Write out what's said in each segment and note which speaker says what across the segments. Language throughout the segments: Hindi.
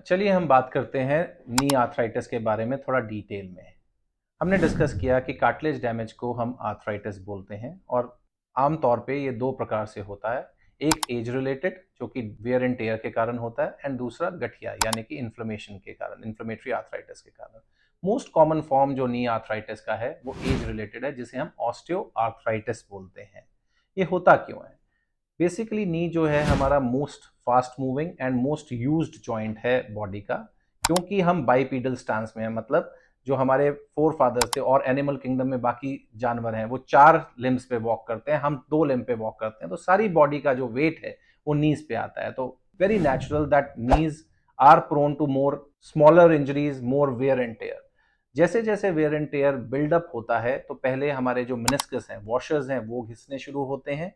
Speaker 1: चलिए हम बात करते हैं नी आर्थराइटिस के बारे में थोड़ा डिटेल में। हमने डिस्कस किया कि कार्टिलेज डैमेज को हम आर्थराइटिस बोलते हैं और आम तौर पे ये दो प्रकार से होता है। एक एज रिलेटेड जो कि वेयर एंड टेयर के कारण होता है, एंड दूसरा गठिया यानी कि इन्फ्लेमेशन के कारण, इन्फ्लेमेटरी आर्थराइटिस के कारण। मोस्ट कॉमन फॉर्म जो नी आर्थराइटिस का है वो एज रिलेटेड है, जिसे हम ऑस्टियो आर्थराइटिस बोलते हैं। ये होता क्यों है? बेसिकली नी जो है हमारा most fast moving and most used joint है बॉडी का, क्योंकि हम बाइपीडल स्टांस में हैं। मतलब जो हमारे फोर फादर्स थे और एनिमल किंगडम में बाकी जानवर हैं वो चार लिम्स पे वॉक करते हैं, हम दो लिम्ब पे वॉक करते हैं, तो सारी बॉडी का जो वेट है वो नीज पे आता है। तो very natural that knees are prone to more smaller injuries, more wear and tear. जैसे जैसे वेयर एंड टेयर बिल्डअप होता है तो पहले हमारे जो मेनिस्कस हैं, वॉशर्स हैं, वो घिसने शुरू होते हैं।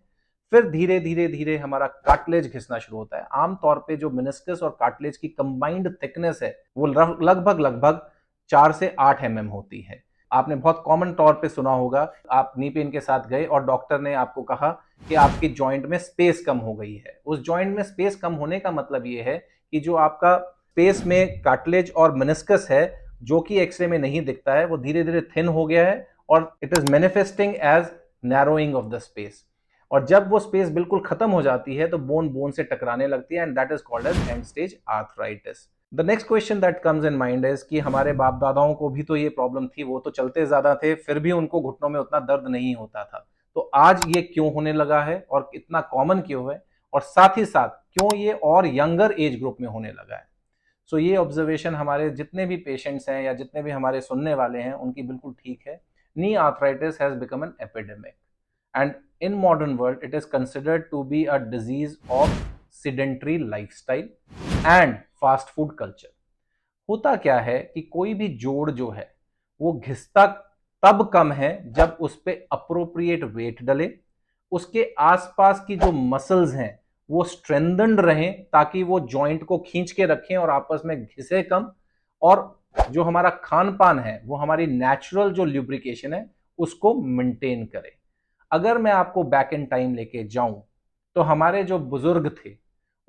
Speaker 1: फिर धीरे धीरे धीरे हमारा कार्टिलेज घिसना शुरू होता है। आमतौर पे जो मेनिस्कस और कार्टिलेज की कंबाइंड थिकनेस है वो लगभग लगभग 4 से 8 होती है। आपने बहुत कॉमन तौर पे सुना होगा, आप नी पेन के साथ गए और डॉक्टर ने आपको कहा कि आपकी जॉइंट में स्पेस कम हो गई है। उस जॉइंट में स्पेस कम होने का मतलब ये है कि जो आपका स्पेस में कार्टिलेज और मेनिस्कस है, जो कि एक्सरे में नहीं दिखता है, वो धीरे धीरे थिन हो गया है और it is manifesting as narrowing of the space. और जब वो स्पेस बिल्कुल खत्म हो जाती है तो बोन बोन से टकराने लगती है, and that is called as end stage arthritis. The next question that comes in mind is कि हमारे बाप दादाओं को भी तो ये प्रॉब्लम थी, वो तो चलते ज्यादा थे, फिर भी उनको घुटनों में उतना दर्द नहीं होता था। तो आज ये क्यों होने लगा है और इतना कॉमन क्यों है, और साथ ही साथ क्यों ये और यंगर एज ग्रुप में होने लगा है? सो ये ऑब्जर्वेशन हमारे जितने भी पेशेंट्स हैं या जितने भी हमारे सुनने वाले हैं उनकी बिल्कुल ठीक है। Knee arthritis has become an epidemic, and in modern world it is considered to be a disease of sedentary lifestyle and fast food culture। होता क्या है कि कोई भी जोड़ जो है वो घिसता तब कम है जब उस पे अप्रोप्रिएट वेट डले, उसके आसपास की जो मसल्स हैं वो स्ट्रेंथन्ड रहें ताकि वो जॉइंट को खींच के रखें और आपस में घिसे कम, और जो हमारा खान पान है वो हमारी नेचुरल जो ल्यूब्रिकेशन है उसको मेंटेन करे। अगर मैं आपको बैक इन टाइम लेके जाऊं तो हमारे जो बुजुर्ग थे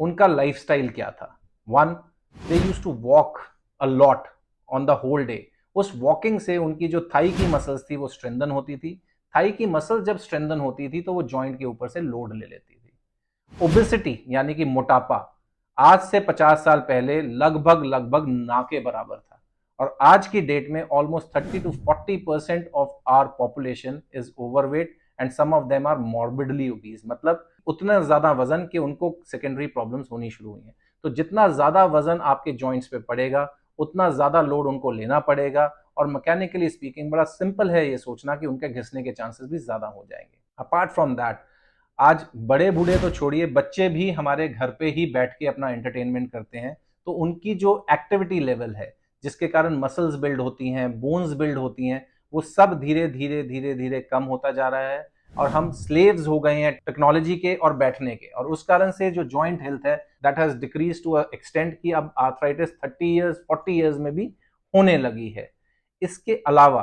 Speaker 1: उनका लाइफस्टाइल क्या था? One, they used to walk a lot on the whole day. उस वॉकिंग से उनकी जो थाई की मसल्स थी वो स्ट्रेंथन होती थी। थाई की मसल जब स्ट्रेंथन होती थी तो वो जॉइंट के ऊपर से लोड ले लेती थी। ओबेसिटी यानी कि मोटापा आज से 50 साल पहले लगभग लगभग ना के बराबर था, और आज की डेट में almost 30 to 40% of our population is overweight and some of them are morbidly obese. मतलब उतना ज्यादा वजन कि उनको सेकेंडरी प्रॉब्लम्स होनी शुरू हुई हैं। तो जितना ज्यादा वजन आपके जॉइंट्स पे पड़ेगा उतना ज्यादा लोड उनको लेना पड़ेगा, और मैकेनिकली स्पीकिंग बड़ा सिंपल है ये सोचना कि उनके घिसने के चांसेस भी ज्यादा हो जाएंगे। अपार्ट फ्रॉम दैट, आज बड़े बूढ़े तो छोड़िए, बच्चे भी हमारे घर पे ही बैठ के अपना एंटरटेनमेंट करते हैं। तो उनकी जो एक्टिविटी लेवल है जिसके कारण मसल्स बिल्ड होती हैं, बोन्स बिल्ड होती हैं, वो सब धीरे धीरे धीरे धीरे कम होता जा रहा है। और हम स्लेव्स हो गए हैं टेक्नोलॉजी के और बैठने के, और उस कारण से जो जॉइंट हेल्थ है that has decrease to extent कि अब आर्थराइटिस 30 ईयर्स 40 ईयर्स में भी होने लगी है। इसके अलावा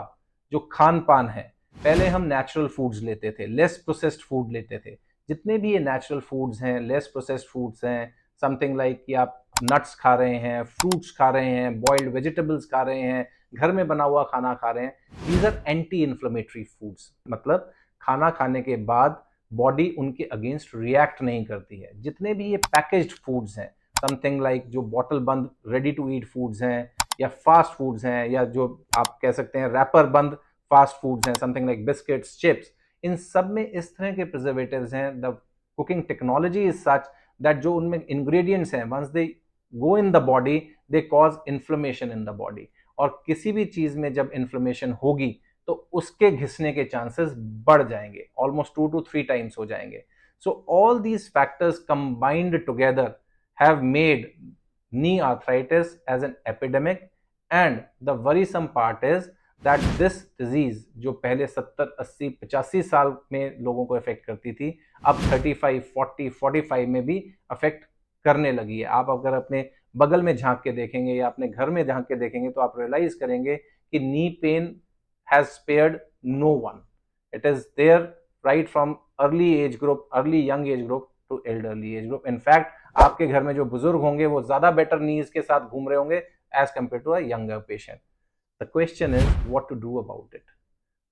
Speaker 1: जो खान पान है, पहले हम नेचुरल फूड्स लेते थे, लेस प्रोसेस्ड फूड लेते थे। जितने भी ये नेचुरल फूड्स हैं, लेस प्रोसेस्ड फूड्स हैं, समथिंग लाइक कि आप नट्स खा रहे हैं, फ्रूट्स खा रहे हैं, बॉइल्ड वेजिटेबल्स खा रहे हैं, घर में बना हुआ खाना खा रहे हैं, these are anti inflammatory foods. मतलब खाना खाने के बाद बॉडी उनके अगेंस्ट रिएक्ट नहीं करती है। जितने भी ये पैकेज्ड फूड्स हैं, समथिंग लाइक जो बॉटल बंद रेडी टू ईट फूड्स हैं, या फास्ट फूड्स हैं, या जो आप कह सकते हैं रैपर बंद फास्ट फूड्स हैं, समथिंग लाइक बिस्किट्स, चिप्स, इन सब में इस तरह के प्रिजर्वेटिव्स हैं। The cooking technology is such that जो उनमें इंग्रेडिएंट्स हैं, once they go in the body they cause inflammation in the body. और किसी भी चीज में जब इन्फ्लेमेशन होगी तो उसके घिसने के चांसेस बढ़ जाएंगे, ऑलमोस्ट 2 to 3 times हो जाएंगे। So all these factors combined together have made knee arthritis as an epidemic, and the worrisome part is that this disease जो पहले 70 80 85 साल में लोगों को अफेक्ट करती थी, अब 35 40 45 में भी अफेक्ट करने लगी है। आप अगर अपने बगल में झांक के देखेंगे या अपने घर में झांक के देखेंगे तो आप रियलाइज करेंगे कि knee pain has spared no one. It is there right from early young age group to elderly age group. In fact, आपके घर में जो बुजुर्ग होंगे वो ज्यादा बेटर नीज के साथ घूम रहे होंगे as compare to a younger patient. The question is what to do about it.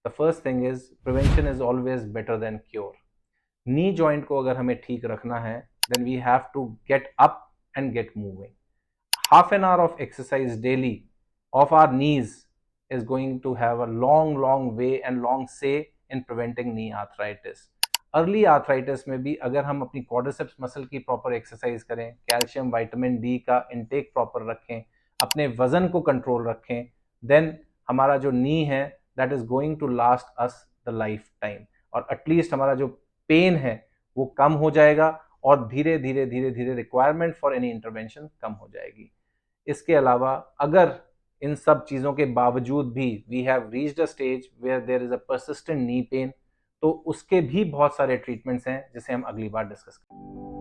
Speaker 1: The first thing is prevention is always better than cure. Knee joint को अगर हमें ठीक रखना है then we have to get up and get moving. half an hour of exercise daily of our knees is going to have a long way and long say in preventing knee arthritis. Early arthritis में भी अगर हम अपनी क्वाड्रिसेप्स मसल की प्रॉपर एक्सरसाइज करें, कैल्शियम विटामिन डी का इनटेक प्रॉपर रखें, अपने वजन को कंट्रोल रखें, देन हमारा जो नी है that is going to last us the lifetime. और एटलीस्ट हमारा जो पेन है वो कम हो जाएगा और धीरे धीरे रिक्वायरमेंट फॉर एनी इंटरवेंशन कम हो जाएगी. इसके अलावा अगर इन सब चीज़ों के बावजूद भी we have reached a stage where there is a persistent knee pain, तो उसके भी बहुत सारे ट्रीटमेंट्स हैं जिसे हम अगली बार डिस्कस करेंगे.